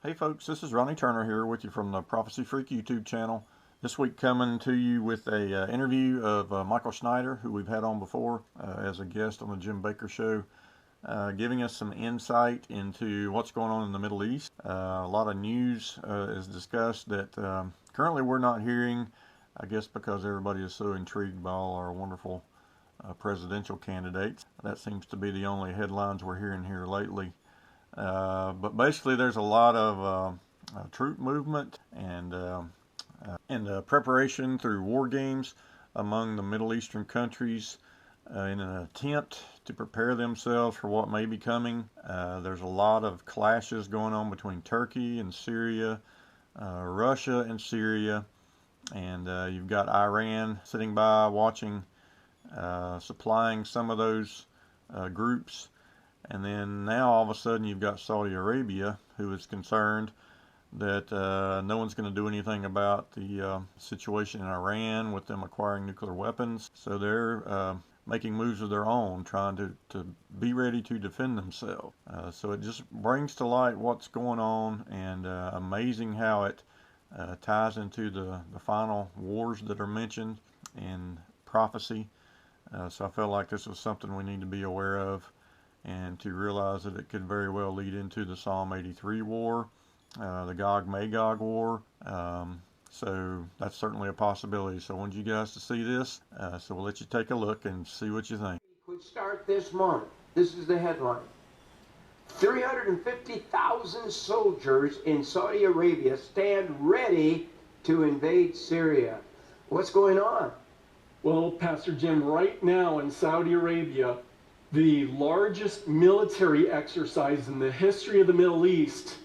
Hey folks, this is Ronnie Turner here with you from the Prophecy Freak YouTube channel. This week coming to you with a interview of Michael Snyder, who we've had on before as a guest on the Jim Baker Show, giving us some insight into what's going on in the Middle East. A lot of news is discussed that currently we're not hearing, I guess because everybody is so intrigued by all our wonderful presidential candidates. That seems to be the only headlines we're hearing here lately. But basically, there's a lot of troop movement and preparation through war games among the Middle Eastern countries in an attempt to prepare themselves for what may be coming. There's a lot of clashes going on between Turkey and Syria, Russia and Syria, and you've got Iran sitting by watching, supplying some of those groups. And then now all of a sudden you've got Saudi Arabia, who is concerned that no one's going to do anything about the situation in Iran with them acquiring nuclear weapons. So they're making moves of their own, trying to be ready to defend themselves. So it just brings to light what's going on, and amazing how it ties into the final wars that are mentioned in prophecy. So I felt like this was something we need to be aware of, and to realize that it could very well lead into the Psalm 83 war, the Gog-Magog war. So that's certainly a possibility. So I want you guys to see this. So we'll let you take a look and see what you think. Could start this month. This is the headline. 350,000 soldiers in Saudi Arabia stand ready to invade Syria. What's going on? Well, Pastor Jim, right now in Saudi Arabia, the largest military exercise in the history of the Middle East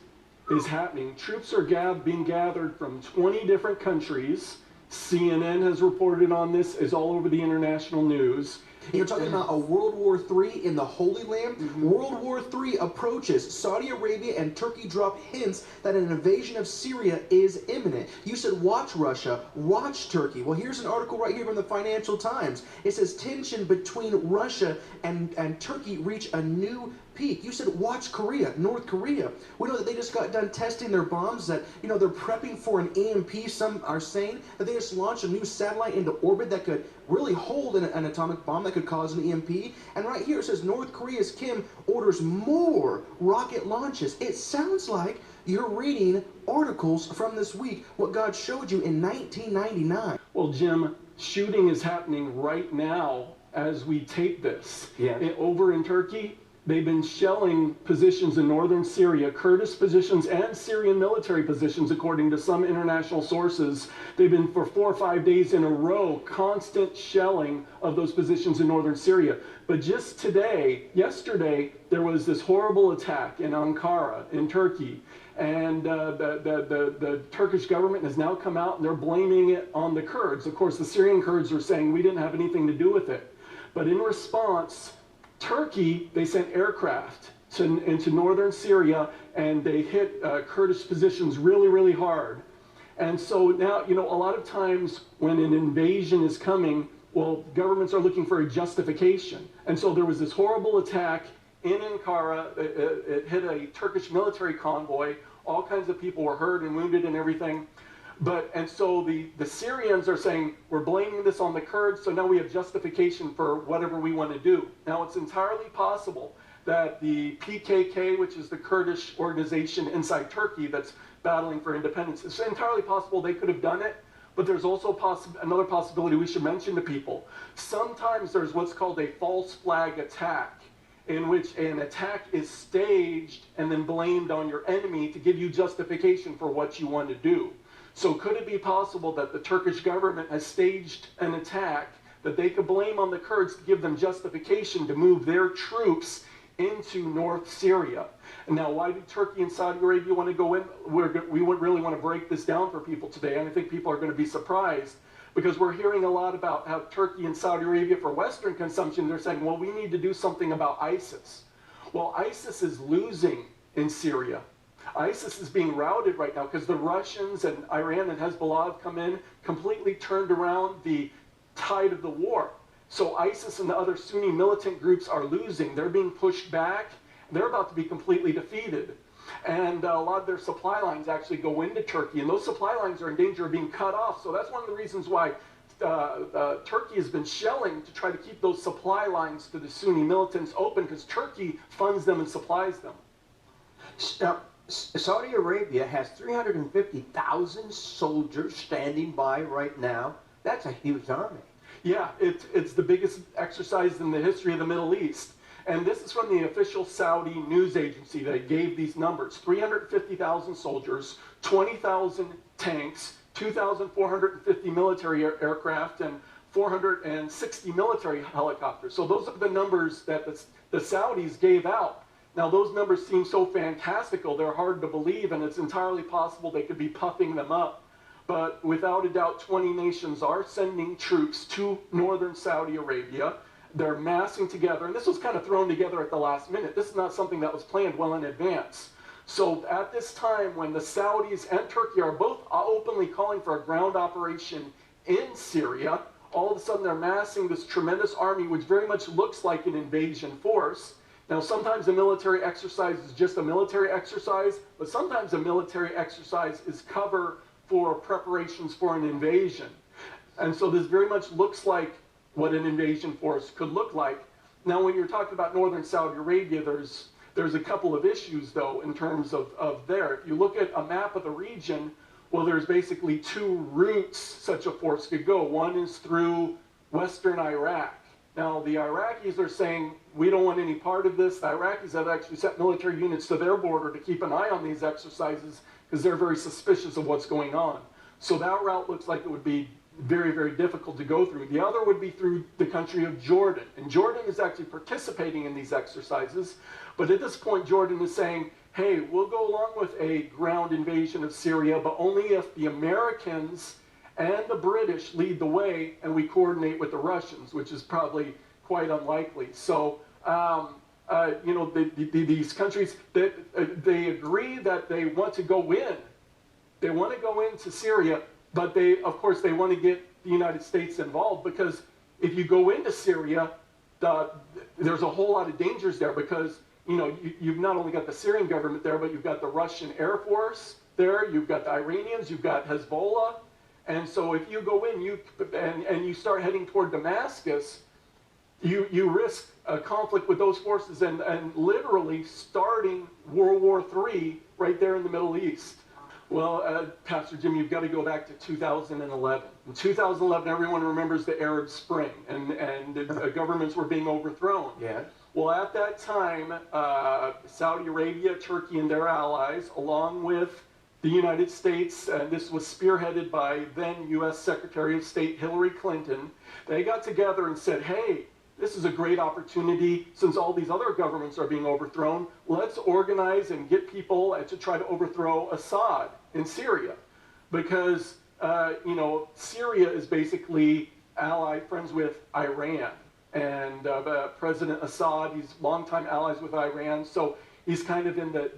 is happening. Troops are being gathered from 20 different countries. CNN has reported on this. It's all over the international news. You're talking about a World War III in the Holy Land. World War III approaches. Saudi Arabia and Turkey drop hints that an invasion of Syria is imminent. You said, watch Russia, watch Turkey. Well, here's an article right here from the Financial Times. It says tension between Russia and Turkey reach a new peak. You said, watch Korea, North Korea. We know that they just got done testing their bombs, that, you know, they're prepping for an EMP. Some are saying that they just launched a new satellite into orbit that could really hold an atomic bomb that could cause an EMP. And right here it says North Korea's Kim orders more rocket launches. It sounds like you're reading articles from this week, what God showed you in 1999. Well, Jim, shooting is happening right now as we tape this. Yeah. Over in Turkey, they've been shelling positions in northern Syria, Kurdish positions and Syrian military positions, according to some international sources. They've been for 4 or 5 days in a row, constant shelling of those positions in northern Syria. But just yesterday, there was this horrible attack in Ankara, in Turkey. And the Turkish government has now come out and they're blaming it on the Kurds. Of course, the Syrian Kurds are saying we didn't have anything to do with it. But in response, Turkey, they sent aircraft into northern Syria, and they hit Kurdish positions really, really hard. And so now, you know, a lot of times when an invasion is coming, well, governments are looking for a justification. And so there was this horrible attack in Ankara. It hit a Turkish military convoy. All kinds of people were hurt and wounded and everything. And so the Syrians are saying, we're blaming this on the Kurds, so now we have justification for whatever we want to do. Now, it's entirely possible that the PKK, which is the Kurdish organization inside Turkey that's battling for independence, it's entirely possible they could have done it, but there's also another possibility we should mention to people. Sometimes there's what's called a false flag attack, in which an attack is staged and then blamed on your enemy to give you justification for what you want to do. So could it be possible that the Turkish government has staged an attack that they could blame on the Kurds to give them justification to move their troops into North Syria? And now, why do Turkey and Saudi Arabia want to go in? We would really want to break this down for people today, and I think people are going to be surprised, because we're hearing a lot about how Turkey and Saudi Arabia, for Western consumption, they're saying, well, we need to do something about ISIS. Well, ISIS is losing in Syria. ISIS is being routed right now because the Russians and Iran and Hezbollah have come in, completely turned around the tide of the war. So ISIS and the other Sunni militant groups are losing. They're being pushed back. They're about to be completely defeated. And a lot of their supply lines actually go into Turkey, and those supply lines are in danger of being cut off. So that's one of the reasons why Turkey has been shelling to try to keep those supply lines to the Sunni militants open, because Turkey funds them and supplies them. Now, Saudi Arabia has 350,000 soldiers standing by right now. That's a huge army. Yeah, it's the biggest exercise in the history of the Middle East. And this is from the official Saudi news agency that gave these numbers. 350,000 soldiers, 20,000 tanks, 2,450 military aircraft, and 460 military helicopters. So those are the numbers that the Saudis gave out. Now those numbers seem so fantastical, they're hard to believe, and it's entirely possible they could be puffing them up. But without a doubt, 20 nations are sending troops to northern Saudi Arabia. They're massing together, and this was kind of thrown together at the last minute. This is not something that was planned well in advance. So at this time, when the Saudis and Turkey are both openly calling for a ground operation in Syria, all of a sudden they're massing this tremendous army, which very much looks like an invasion force. Now, sometimes a military exercise is just a military exercise, but sometimes a military exercise is cover for preparations for an invasion. And so this very much looks like what an invasion force could look like. Now, when you're talking about northern Saudi Arabia, there's a couple of issues, though, in terms of there. If you look at a map of the region, well, there's basically two routes such a force could go. One is through western Iraq. Now, the Iraqis are saying, we don't want any part of this. The Iraqis have actually sent military units to their border to keep an eye on these exercises because they're very suspicious of what's going on. So that route looks like it would be very, very difficult to go through. The other would be through the country of Jordan. And Jordan is actually participating in these exercises. But at this point, Jordan is saying, hey, we'll go along with a ground invasion of Syria, but only if the Americans and the British lead the way and we coordinate with the Russians, which is probably quite unlikely. So, you know, these countries, they agree that they want to go in. They want to go into Syria, but they, of course, they want to get the United States involved, because if you go into Syria, there's a whole lot of dangers there, because, you know, you've not only got the Syrian government there, but you've got the Russian Air Force there, you've got the Iranians, you've got Hezbollah. And so if you go in and you start heading toward Damascus, you risk a conflict with those forces and literally starting World War III right there in the Middle East. Well, Pastor Jim, you've got to go back to 2011. In 2011, everyone remembers the Arab Spring, and governments were being overthrown. Yes. Well, at that time, Saudi Arabia, Turkey, and their allies, along with the United States, and this was spearheaded by then U.S. Secretary of State Hillary Clinton, they got together and said, hey, this is a great opportunity, since all these other governments are being overthrown, let's organize and get people to try to overthrow Assad in Syria. Because, you know, Syria is basically allied, friends with Iran. And President Assad, he's longtime allies with Iran, so he's kind of in the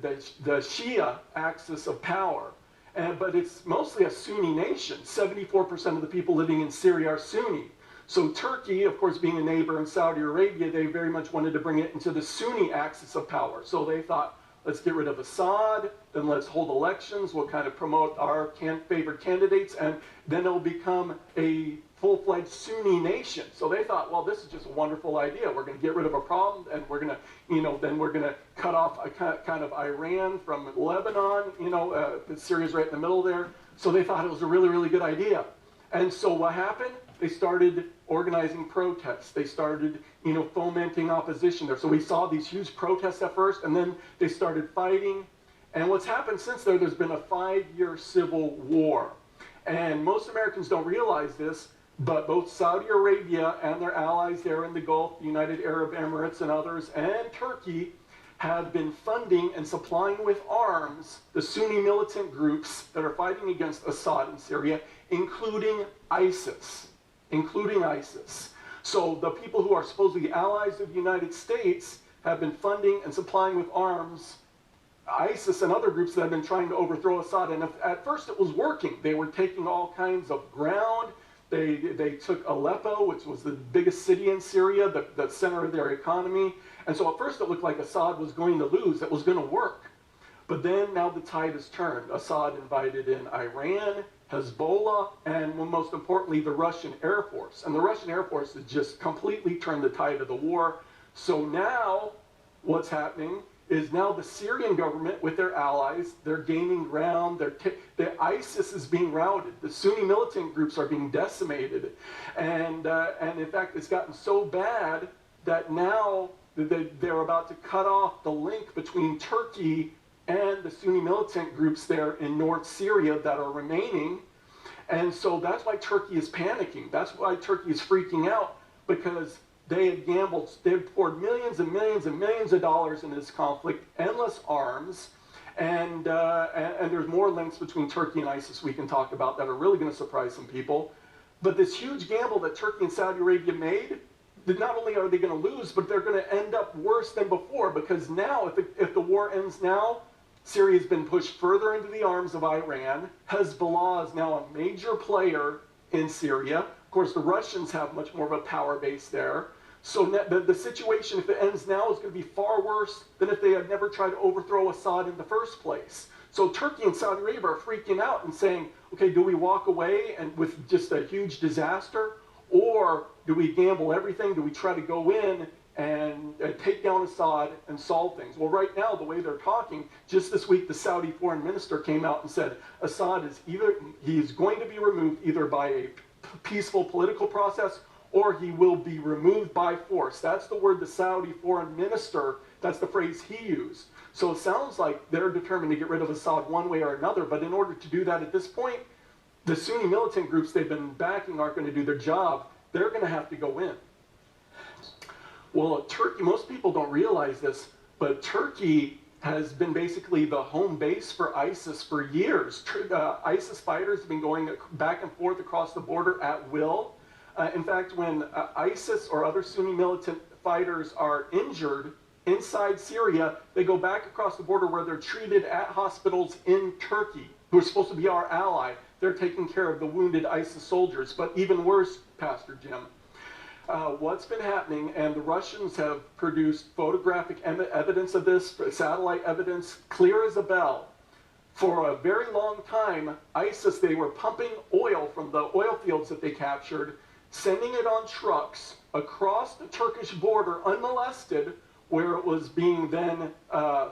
Shia axis of power. But it's mostly a Sunni nation. 74% of the people living in Syria are Sunni. So Turkey, of course, being a neighbor in Saudi Arabia, they very much wanted to bring it into the Sunni axis of power. So they thought, let's get rid of Assad, then let's hold elections, we'll kind of promote our favored candidates, and then it'll become a full-fledged Sunni nation. So they thought, well, this is just a wonderful idea. We're going to get rid of a problem, and we're going to, you know, then we're going to cut off a kind of Iran from Lebanon. You know, Syria's right in the middle there. So they thought it was a really, really good idea. And so what happened? They started organizing protests. They started, you know, fomenting opposition there. So we saw these huge protests at first, and then they started fighting. And what's happened since there's been a 5-year civil war. And most Americans don't realize this, but both Saudi Arabia and their allies there in the Gulf, the United Arab Emirates and others, and Turkey, have been funding and supplying with arms the Sunni militant groups that are fighting against Assad in Syria, including ISIS. So the people who are supposedly allies of the United States have been funding and supplying with arms ISIS and other groups that have been trying to overthrow Assad. And at first it was working. They were taking all kinds of ground. They took Aleppo, which was the biggest city in Syria, the center of their economy. And so at first it looked like Assad was going to lose, it was going to work. But then now the tide has turned. Assad invited in Iran, Hezbollah, and most importantly, the Russian Air Force. And the Russian Air Force has just completely turned the tide of the war. So now what's happening is now the Syrian government with their allies, they're gaining ground, the ISIS is being routed, the Sunni militant groups are being decimated, and in fact it's gotten so bad that now they're about to cut off the link between Turkey and the Sunni militant groups there in North Syria that are remaining. And so that's why Turkey is panicking. That's why Turkey is freaking out, because they had gambled, they had poured millions and millions and millions of dollars in this conflict, endless arms, and there's more links between Turkey and ISIS we can talk about that are really going to surprise some people. But this huge gamble that Turkey and Saudi Arabia made, that not only are they going to lose, but they're going to end up worse than before, because now, if the war ends now, Syria's been pushed further into the arms of Iran. Hezbollah is now a major player in Syria. Of course, the Russians have much more of a power base there. So the situation, if it ends now, is going to be far worse than if they had never tried to overthrow Assad in the first place. So Turkey and Saudi Arabia are freaking out and saying, okay, do we walk away and with just a huge disaster? Or do we gamble everything? Do we try to go in and take down Assad and solve things? Well, right now, the way they're talking, just this week, the Saudi foreign minister came out and said Assad is he's going to be removed either by a peaceful political process or he will be removed by force. That's the word the Saudi foreign minister, that's the phrase he used. So it sounds like they're determined to get rid of Assad one way or another, but in order to do that at this point, the Sunni militant groups they've been backing aren't going to do their job. They're going to have to go in. Well, Turkey, most people don't realize this, but Turkey has been basically the home base for ISIS for years. ISIS fighters have been going back and forth across the border at will. In fact, when ISIS or other Sunni militant fighters are injured inside Syria, they go back across the border where they're treated at hospitals in Turkey, who are supposed to be our ally. They're taking care of the wounded ISIS soldiers. But even worse, Pastor Jim, what's been happening, and the Russians have produced photographic evidence of this, satellite evidence, clear as a bell. For a very long time, ISIS, they were pumping oil from the oil fields that they captured, sending it on trucks across the Turkish border unmolested, where it was being then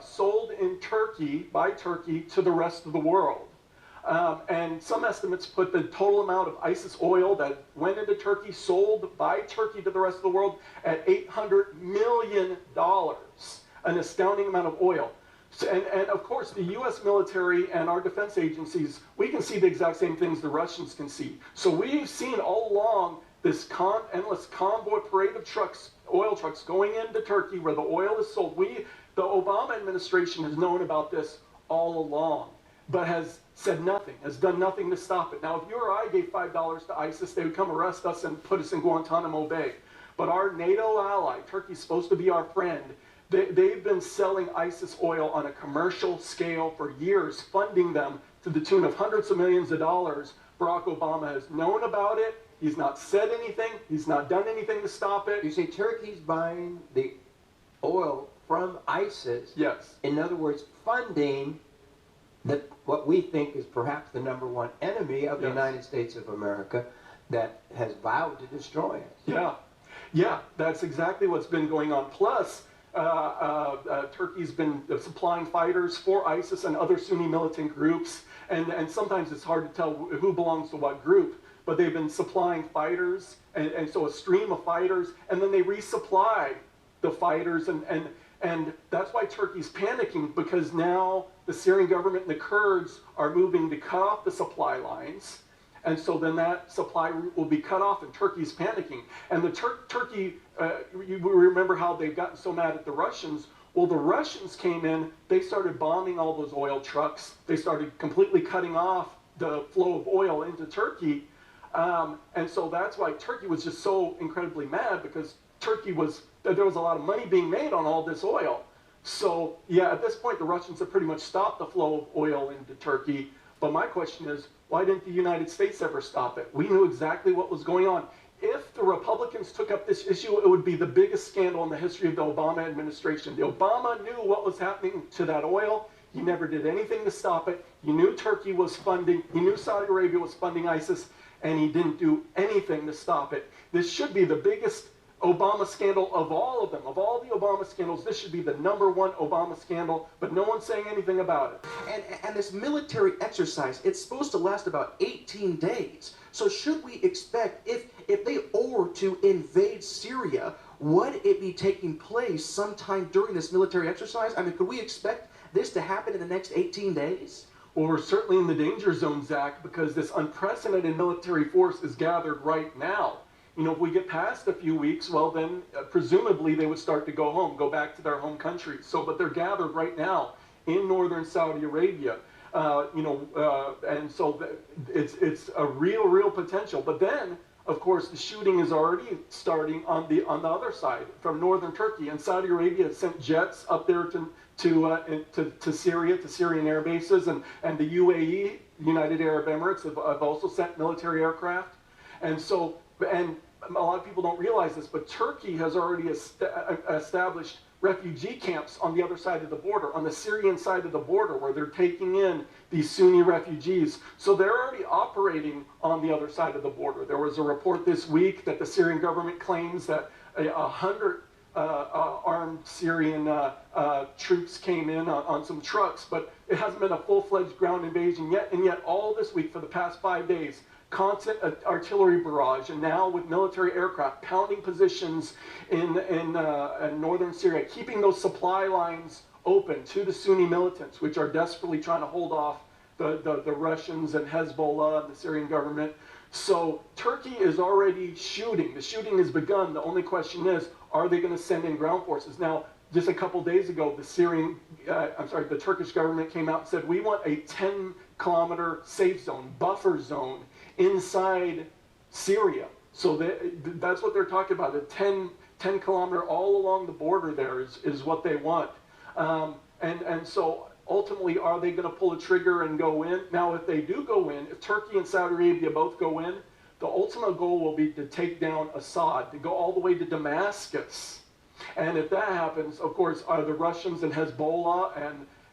sold in Turkey, by Turkey, to the rest of the world. And some estimates put the total amount of ISIS oil that went into Turkey, sold by Turkey to the rest of the world, at $800 million, an astounding amount of oil. So, and of course, the U.S. military and our defense agencies, we can see the exact same things the Russians can see. So we've seen all along this endless convoy parade of trucks, oil trucks going into Turkey where the oil is sold. The Obama administration has known about this all along, but has said nothing, has done nothing to stop it. Now, if you or I gave $5 to ISIS, they would come arrest us and put us in Guantanamo Bay. But our NATO ally, Turkey's supposed to be our friend, they've been selling ISIS oil on a commercial scale for years, funding them to the tune of hundreds of millions of dollars. Barack Obama has known about it. He's not said anything. He's not done anything to stop it. You say Turkey's buying the oil from ISIS. Yes. In other words, funding what we think is perhaps the #1 enemy of the United States of America that has vowed to destroy us. Yeah, that's exactly what's been going on. Plus, Turkey's been supplying fighters for ISIS and other Sunni militant groups, and sometimes it's hard to tell who belongs to what group, but they've been supplying fighters, and so a stream of fighters, and then they resupply the fighters, and that's why Turkey's panicking, because now the Syrian government and the Kurds are moving to cut off the supply lines, and so then that supply route will be cut off, and Turkey's panicking. And the Turkey, you remember how they've gotten so mad at the Russians. Well, the Russians came in, they started bombing all those oil trucks. They started completely cutting off the flow of oil into Turkey. And so that's why Turkey was just so incredibly mad, because there was a lot of money being made on all this oil. So yeah, at this point, the Russians have pretty much stopped the flow of oil into Turkey. But my question is, why didn't the United States ever stop it? We knew exactly what was going on. If the Republicans took up this issue, it would be the biggest scandal in the history of the Obama administration. The Obama knew what was happening to that oil. He never did anything to stop it. He knew Turkey was funding, he knew Saudi Arabia was funding ISIS, and he didn't do anything to stop it. This should be the biggest Obama scandal of all of them. Of all the Obama scandals, this should be the #1 Obama scandal, but no one's saying anything about it. And this military exercise, it's supposed to last about 18 days. So should we expect, if they were to invade Syria, would it be taking place sometime during this military exercise? I mean, could we expect this to happen in the next 18 days? Well, we're certainly in the danger zone, Zach, because this unprecedented military force is gathered right now. You know, if we get past a few weeks, well, then presumably they would start to go home, go back to their home countries. So, but they're gathered right now in northern Saudi Arabia. And so it's a real potential. But then, of course, the shooting is already starting on the other side from northern Turkey, and Saudi Arabia has sent jets up there to Syria, to Syrian air bases, and the UAE, United Arab Emirates, have also sent military aircraft, and so a lot of people don't realize this, but Turkey has already established refugee camps on the other side of the border, on the Syrian side of the border, where they're taking in these Sunni refugees. So they're already operating on the other side of the border. There was a report this week that the Syrian government claims that 100 armed Syrian troops came in on some trucks, but it hasn't been a full-fledged ground invasion yet. And yet all this week, for the past 5 days, constant artillery barrage, and now with military aircraft pounding positions in northern Syria, keeping those supply lines open to the Sunni militants, which are desperately trying to hold off the Russians and Hezbollah and the Syrian government. So Turkey is already shooting. The shooting has begun. The only question is, are they going to send in ground forces? Now, just a couple days ago, the Turkish government came out and said, we want a 10-kilometer safe zone, buffer zone, inside Syria. So that's what they're talking about. A 10-kilometer all along the border there is what they want. And so ultimately, are they going to pull a trigger and go in? Now, if they do go in, if Turkey and Saudi Arabia both go in, the ultimate goal will be to take down Assad, to go all the way to Damascus. And if that happens, of course, are the Russians and Hezbollah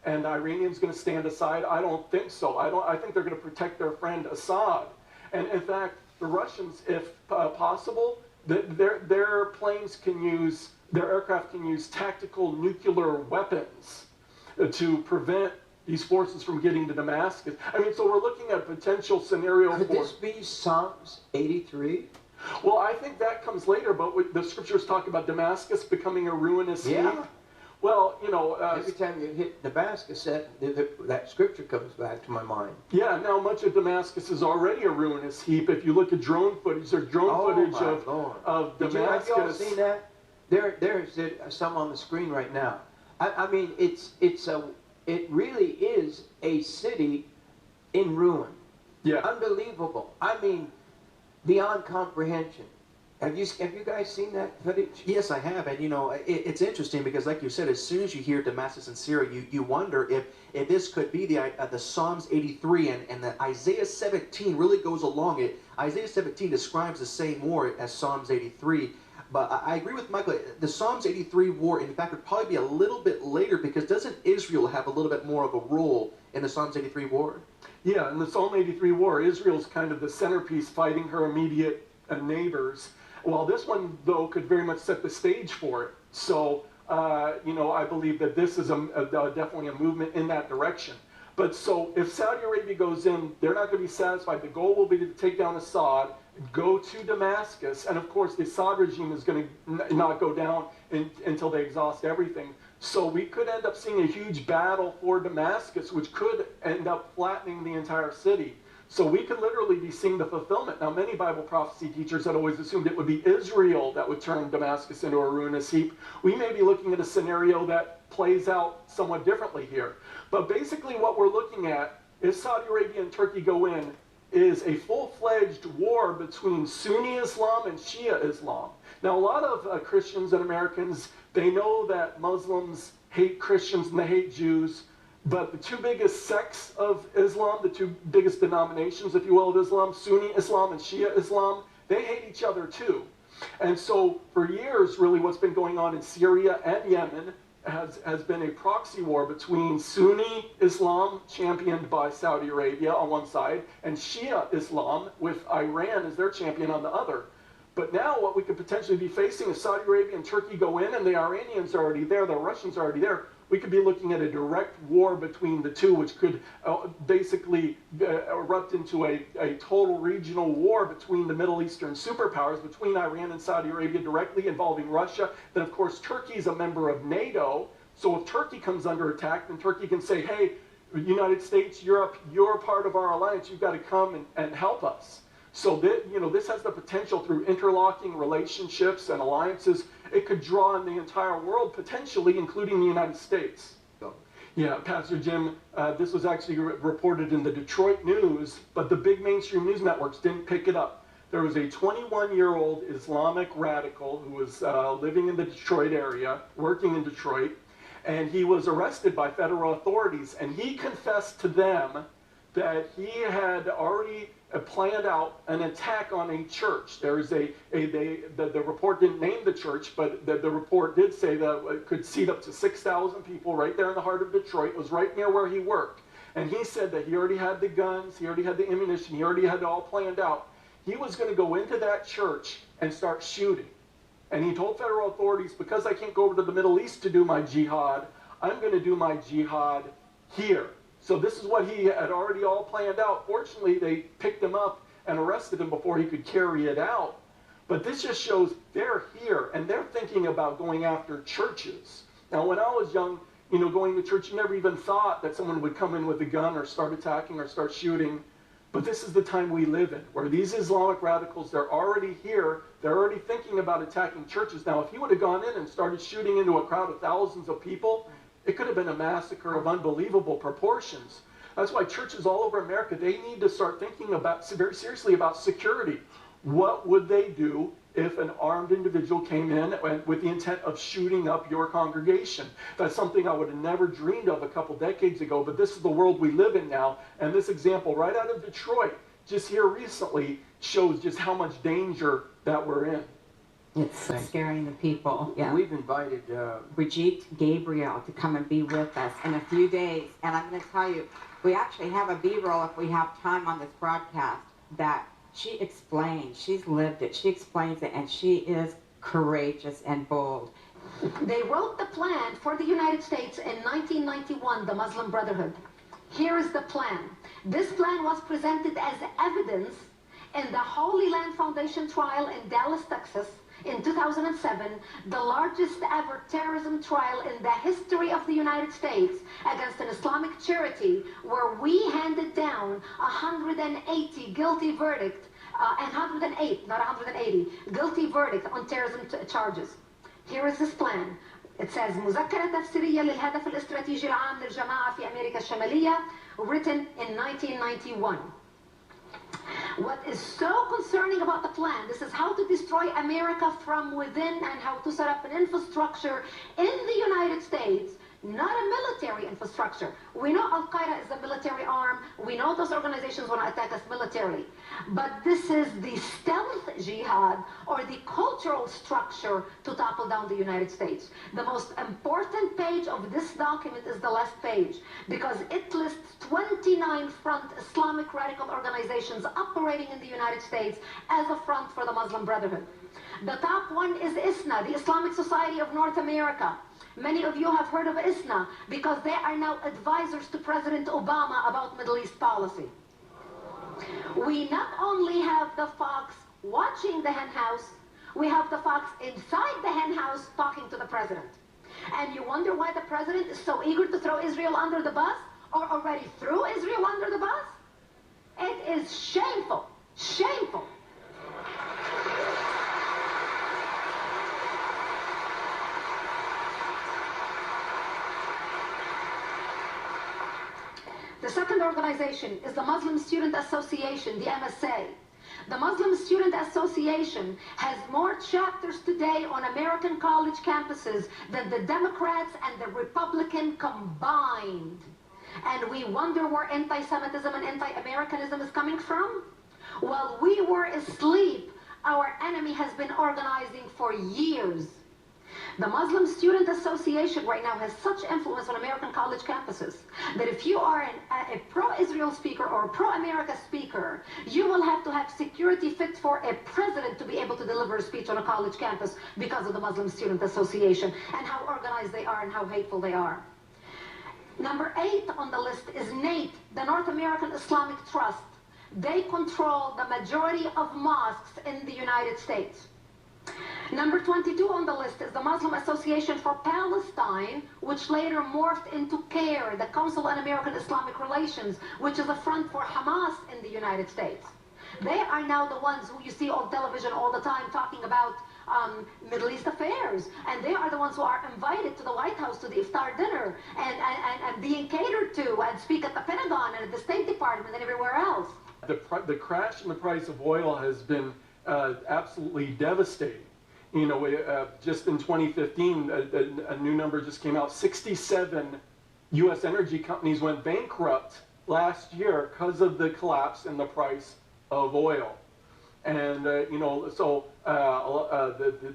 and the Iranians going to stand aside? I don't think so. I think they're going to protect their friend Assad. And in fact, the Russians, if possible, their planes can use, their aircraft can use tactical nuclear weapons to prevent these forces from getting to Damascus. I mean, so we're looking at a potential scenario Could this be Psalms 83? Well, I think that comes later, but the scriptures talk about Damascus becoming a ruinous heap. Well, you know... every time you hit Damascus, that scripture comes back to my mind. Yeah, now much of Damascus is already a ruinous heap. If you look at drone footage, there's drone footage of Damascus. Have you all seen that? There's some on the screen right now. I mean, it really is a city in ruin. Yeah. Unbelievable. I mean, beyond comprehension. Have you guys seen that footage? Yes, I have, and you know, it's interesting because, like you said, as soon as you hear Damascus and Syria, you wonder if this could be the Psalms 83 and the Isaiah 17 really goes along it. Isaiah 17 describes the same war as Psalms 83, but I agree with Michael. The Psalms 83 war, in fact, would probably be a little bit later because doesn't Israel have a little bit more of a role in the Psalms 83 war? Yeah, in the Psalm 83 war, Israel's kind of the centerpiece fighting her immediate neighbors. Well, this one, though, could very much set the stage for it. So, you know, I believe that this is definitely a movement in that direction. But so if Saudi Arabia goes in, they're not going to be satisfied. The goal will be to take down Assad, go to Damascus, and of course the Assad regime is going to not go down until they exhaust everything. So we could end up seeing a huge battle for Damascus, which could end up flattening the entire city. So we could literally be seeing the fulfillment. Now, many Bible prophecy teachers had always assumed it would be Israel that would turn Damascus into a ruinous heap. We may be looking at a scenario that plays out somewhat differently here. But basically what we're looking at, if Saudi Arabia and Turkey go in, is a full-fledged war between Sunni Islam and Shia Islam. Now, a lot of Christians and Americans, they know that Muslims hate Christians and they hate Jews. But the two biggest sects of Islam, the two biggest denominations, if you will, of Islam, Sunni Islam and Shia Islam, they hate each other too. And so for years, really, what's been going on in Syria and Yemen has been a proxy war between Sunni Islam, championed by Saudi Arabia on one side, and Shia Islam, with Iran as their champion on the other. But now what we could potentially be facing is Saudi Arabia and Turkey go in, and the Iranians are already there, the Russians are already there. We could be looking at a direct war between the two, which could basically erupt into a total regional war between the Middle Eastern superpowers, between Iran and Saudi Arabia, directly involving Russia. Then, of course, Turkey is a member of NATO. So if Turkey comes under attack, then Turkey can say, hey, United States, Europe, you're part of our alliance. You've got to come and help us. So that, this has the potential through interlocking relationships and alliances. It could draw in the entire world, potentially, including the United States. Yeah, Pastor Jim, this was actually reported in the Detroit News, but the big mainstream news networks didn't pick it up. There was a 21-year-old Islamic radical who was living in the Detroit area, working in Detroit, and he was arrested by federal authorities, and he confessed to them that he had already planned out an attack on a church. There is the report didn't name the church, but the report did say that it could seat up to 6,000 people right there in the heart of Detroit. It was right near where he worked. And he said that he already had the guns, he already had the ammunition, he already had it all planned out. He was going to go into that church and start shooting. And he told federal authorities, because I can't go over to the Middle East to do my jihad, I'm going to do my jihad here. So this is what he had already all planned out. Fortunately, they picked him up and arrested him before he could carry it out. But this just shows they're here, and they're thinking about going after churches. Now, when I was young, going to church, you never even thought that someone would come in with a gun or start attacking or start shooting. But this is the time we live in, where these Islamic radicals, they're already here. They're already thinking about attacking churches. Now, if he would have gone in and started shooting into a crowd of thousands of people, it could have been a massacre of unbelievable proportions. That's why churches all over America, they need to start thinking very seriously about security. What would they do if an armed individual came in with the intent of shooting up your congregation? That's something I would have never dreamed of a couple decades ago, but this is the world we live in now. And this example right out of Detroit, just here recently, shows just how much danger that we're in. It's scaring the people. Yeah. We've invited Brigitte Gabriel to come and be with us in a few days. And I'm going to tell you, we actually have a B-roll if we have time on this broadcast that she explains. She's lived it. She explains it, and she is courageous and bold. They wrote the plan for the United States in 1991, the Muslim Brotherhood. Here is the plan. This plan was presented as evidence in the Holy Land Foundation trial in Dallas, Texas, in 2007, the largest ever terrorism trial in the history of the United States against an Islamic charity, where we handed down 180 guilty verdict, and 108, not 180, guilty verdict on terrorism charges. Here is this plan. It says, مذكرة تفسيرية للهدف الاستراتيجي العام للجماعة في أمريكا الشمالية, written in 1991. What is so concerning about the plan, this is how to destroy America from within and how to set up an infrastructure in the United States, not a military infrastructure. We know Al-Qaeda is a military arm. We know those organizations want to attack us militarily. But this is the stealth jihad, or the cultural structure to topple down the United States. The most important page of this document is the last page, because it lists 29 front Islamic radical organizations operating in the United States as a front for the Muslim Brotherhood. The top one is ISNA, the Islamic Society of North America. Many of you have heard of ISNA because they are now advisors to President Obama about Middle East policy. We not only have the fox watching the hen house, we have the fox inside the hen house talking to the president. And you wonder why the president is so eager to throw Israel under the bus, or already threw Israel under the bus? It is shameful, shameful. The second organization is the Muslim Student Association, the MSA. The Muslim Student Association has more chapters today on American college campuses than the Democrats and the Republican combined. And we wonder where anti-Semitism and anti-Americanism is coming from? While we were asleep, our enemy has been organizing for years. The Muslim Student Association right now has such influence on American college campuses that if you are a pro-Israel speaker or a pro-America speaker, you will have to have security fit for a president to be able to deliver a speech on a college campus because of the Muslim Student Association and how organized they are and how hateful they are. Number 8 on the list is NATE, the North American Islamic Trust. They control the majority of mosques in the United States. Number 22 on the list is the Muslim Association for Palestine, which later morphed into CAIR, the Council on American Islamic Relations, which is a front for Hamas in the United States. They are now the ones who you see on television all the time talking about Middle East affairs, and they are the ones who are invited to the White House to the iftar dinner and being catered to and speak at the Pentagon and at the State Department and everywhere else. The crash in the price of oil has been absolutely devastating. You know, just in 2015, a new number just came out. 67 U.S. energy companies went bankrupt last year because of the collapse in the price of oil. And, you know, so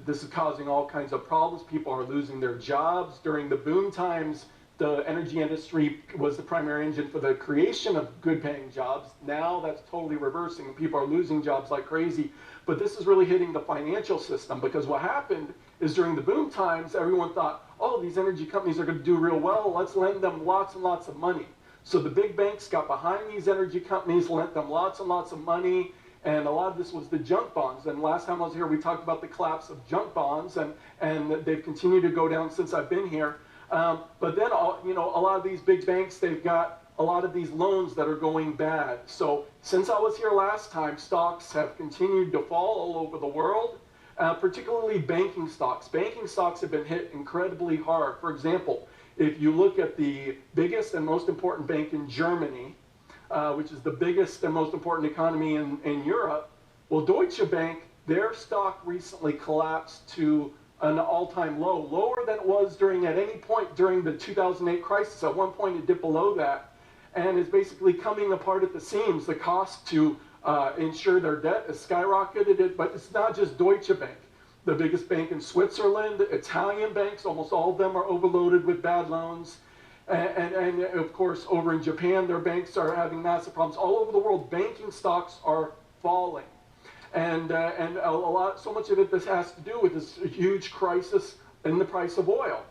this is causing all kinds of problems. People are losing their jobs. During the boom times, the energy industry was the primary engine for the creation of good-paying jobs. Now that's totally reversing. People are losing jobs like crazy. But this is really hitting the financial system, because what happened is during the boom times, everyone thought, oh, these energy companies are going to do real well. Let's lend them lots and lots of money. So the big banks got behind these energy companies, lent them lots and lots of money. And a lot of this was the junk bonds. And last time I was here, we talked about the collapse of junk bonds, and they've continued to go down since I've been here. But then, you know, a lot of these big banks, they've got a lot of these loans that are going bad. So since I was here last time, stocks have continued to fall all over the world, particularly banking stocks. Banking stocks have been hit incredibly hard. For example, if you look at the biggest and most important bank in Germany, which is the biggest and most important economy in Europe, well, Deutsche Bank, their stock recently collapsed to an all-time low, lower than it was at any point during the 2008 crisis. At one point it dipped below that, and is basically coming apart at the seams. The cost to insure their debt has skyrocketed, but it's not just Deutsche Bank. The biggest bank in Switzerland, Italian banks, almost all of them are overloaded with bad loans. And of course, over in Japan, their banks are having massive problems. All over the world, banking stocks are falling. And so much of it, this has to do with this huge crisis in the price of oil.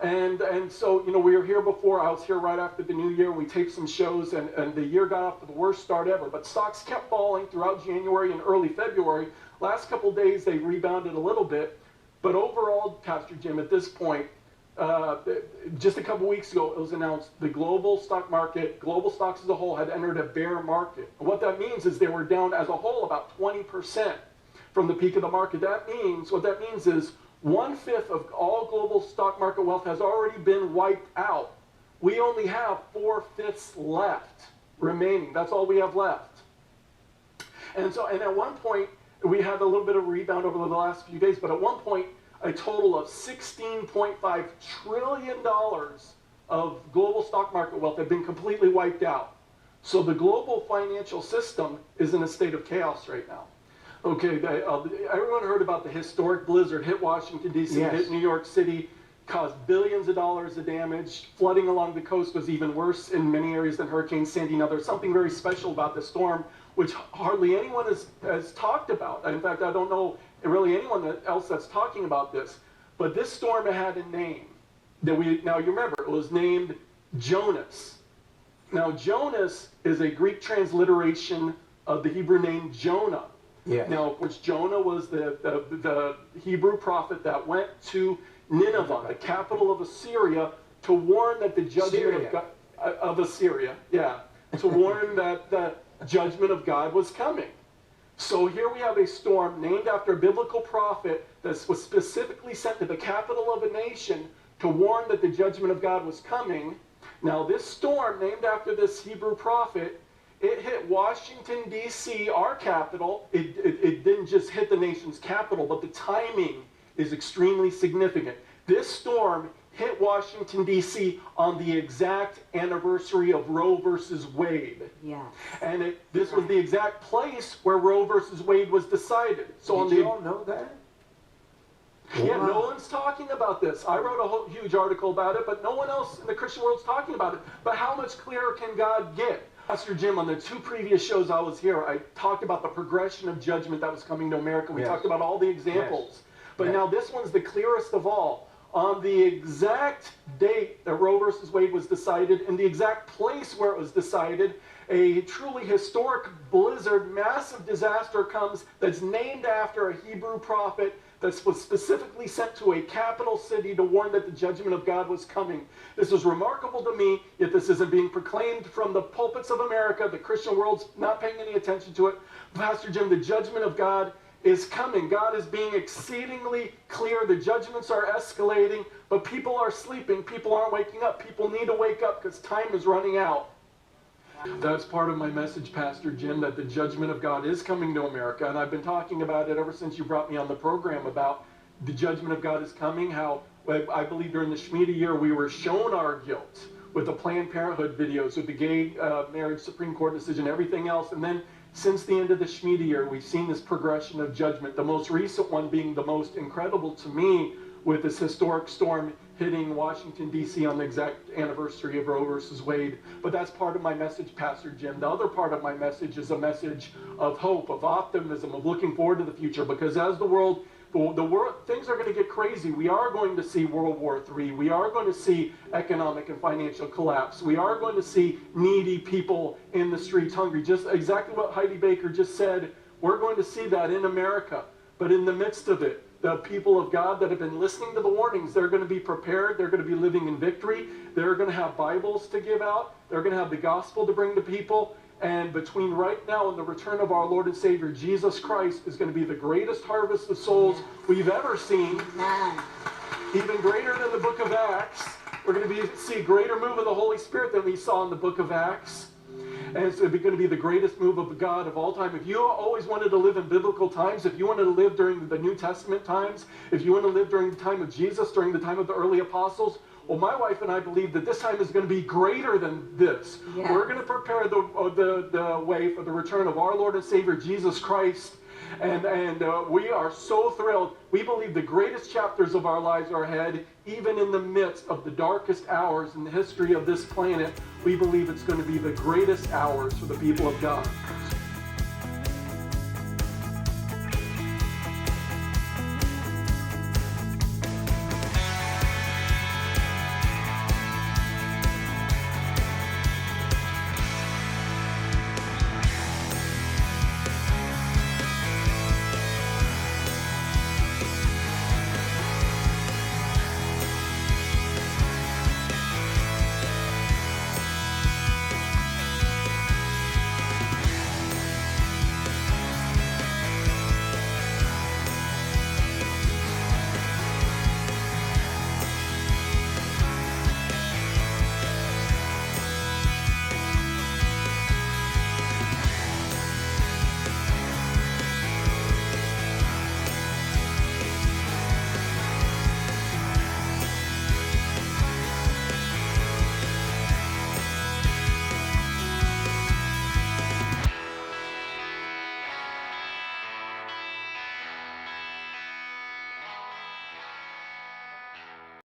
And so, you know, we were here before. I was here right after the new year. We taped some shows, and the year got off to the worst start ever. But stocks kept falling throughout January and early February. Last couple days, they rebounded a little bit. But overall, Pastor Jim, at this point, just a couple weeks ago, it was announced the global stock market, global stocks as a whole, had entered a bear market. And what that means is they were down as a whole about 20% from the peak of the market. What that means is 1/5 of all global stock market wealth has already been wiped out. We only have 4/5 left remaining. That's all we have left. And at one point, we had a little bit of a rebound over the last few days, but at one point, a total of $16.5 trillion of global stock market wealth had been completely wiped out. So the global financial system is in a state of chaos right now. Okay, everyone heard about the historic blizzard hit Washington, D.C., Yes. hit New York City, caused billions of dollars of damage. Flooding along the coast was even worse in many areas than Hurricane Sandy. Now, there's something very special about this storm, which hardly anyone has talked about. In fact, I don't know really anyone else that's talking about this. But this storm had a name. Now, you remember, it was named Jonas. Now, Jonas is a Greek transliteration of the Hebrew name Jonah. Yes. Now, which Jonah was the Hebrew prophet that went to Nineveh, the capital of Assyria, to warn that the judgment of Assyria, to warn that the judgment of God was coming. So here we have a storm named after a biblical prophet that was specifically sent to the capital of a nation to warn that the judgment of God was coming. Now, this storm named after this Hebrew prophet, it hit Washington, D.C., our capital. It didn't just hit the nation's capital, but the timing is extremely significant. This storm hit Washington, D.C. on the exact anniversary of Roe versus Wade. Yes. And this was the exact place where Roe versus Wade was decided. So Did you all know that? Yeah, no one's talking about this. I wrote a whole huge article about it, but no one else in the Christian world's talking about it. But how much clearer can God get? Pastor Jim, on the 2 previous shows I was here, I talked about the progression of judgment that was coming to America. We talked about all the examples. But now this one's the clearest of all. On the exact date that Roe versus Wade was decided, and the exact place where it was decided, a truly historic blizzard, massive disaster comes that's named after a Hebrew prophet that was specifically sent to a capital city to warn that the judgment of God was coming. This is remarkable to me, yet this isn't being proclaimed from the pulpits of America. The Christian world's not paying any attention to it. Pastor Jim, the judgment of God is coming. God is being exceedingly clear. The judgments are escalating, but people are sleeping. People aren't waking up. People need to wake up because time is running out. That's part of my message, Pastor Jim, that the judgment of God is coming to America. And I've been talking about it ever since you brought me on the program about the judgment of God is coming, how I believe during the Shemitah year we were shown our guilt with the Planned Parenthood videos, with the gay marriage Supreme Court decision, everything else. And then since the end of the Shemitah year, we've seen this progression of judgment, the most recent one being the most incredible to me with this historic storm hitting Washington, D.C. on the exact anniversary of Roe versus Wade. But that's part of my message, Pastor Jim. The other part of my message is a message of hope, of optimism, of looking forward to the future. Because as the world, things are going to get crazy. We are going to see World War III. We are going to see economic and financial collapse. We are going to see needy people in the streets hungry. Just exactly what Heidi Baker just said. We're going to see that in America. But in the midst of it, the people of God that have been listening to the warnings, they're going to be prepared. They're going to be living in victory. They're going to have Bibles to give out. They're going to have the gospel to bring to people. And between right now and the return of our Lord and Savior, Jesus Christ is going to be the greatest harvest of souls we've ever seen. Amen. Even greater than the book of Acts. We're going to see a greater move of the Holy Spirit than we saw in the book of Acts. And it's going to be the greatest move of God of all time. If you always wanted to live in biblical times, if you wanted to live during the New Testament times, if you want to live during the time of Jesus, during the time of the early apostles, well, my wife and I believe that this time is going to be greater than this. Yes. We're going to prepare the way for the return of our Lord and Savior, Jesus Christ. And we are so thrilled. We believe the greatest chapters of our lives are ahead, even in the midst of the darkest hours in the history of this planet. We believe it's going to be the greatest hours for the people of God.